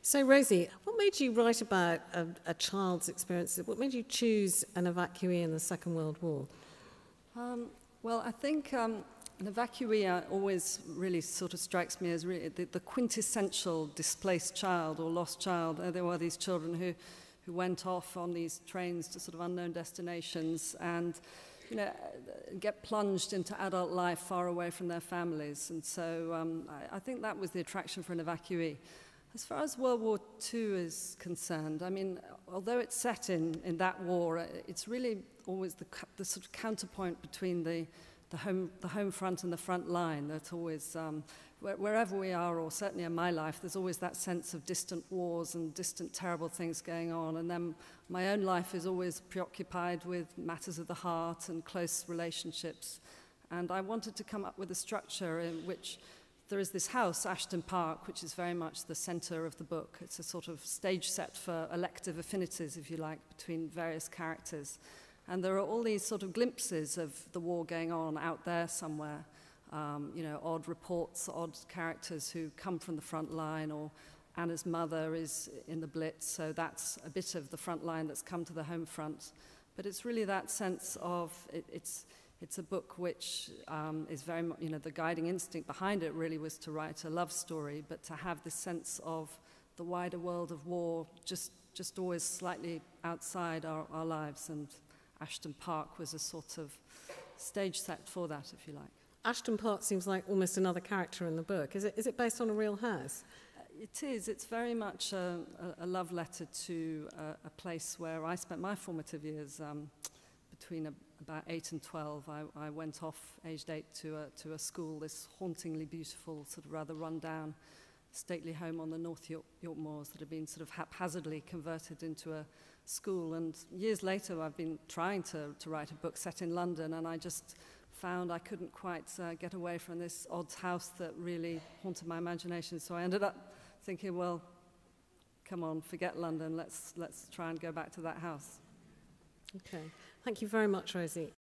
So, Rosie, what made you write about a child's experience? What made you choose an evacuee in the Second World War? Well, I think an evacuee always really sort of strikes me as really the quintessential displaced child or lost child. There were these children who went off on these trains to sort of unknown destinations and, you know, get plunged into adult life far away from their families. And so I think that was the attraction for an evacuee. As far as World War II is concerned, I mean, although it's set in that war, it's really always the sort of counterpoint between the home front and the front line. That always, wherever we are, or certainly in my life, there's always that sense of distant wars and distant terrible things going on. And then my own life is always preoccupied with matters of the heart and close relationships. And I wanted to come up with a structure in which there is this house, Ashton Park, which is very much the center of the book. It's a sort of stage set for elective affinities, if you like, between various characters. And there are all these sort of glimpses of the war going on out there somewhere. You know, odd reports, odd characters who come from the front line, or Anna's mother is in the Blitz, so that's a bit of the front line that's come to the home front. But it's really that sense of, it's a book which is very much, you know, the guiding instinct behind it really was to write a love story, but to have this sense of the wider world of war just always slightly outside our lives. And Ashton Park was a sort of stage set for that, if you like. Ashton Park seems like almost another character in the book. Is it based on a real house? It is. It's very much a love letter to a place where I spent my formative years. Between about 8 and 12, I went off, aged 8, to a school, this hauntingly beautiful, sort of rather run-down, stately home on the North York Moors that had been sort of haphazardly converted into a school. And years later, I've been trying to write a book set in London, and I just found I couldn't quite get away from this odd house that really haunted my imagination. So I ended up thinking, well, come on, forget London, let's try and go back to that house. Okay. Thank you very much, Rosie.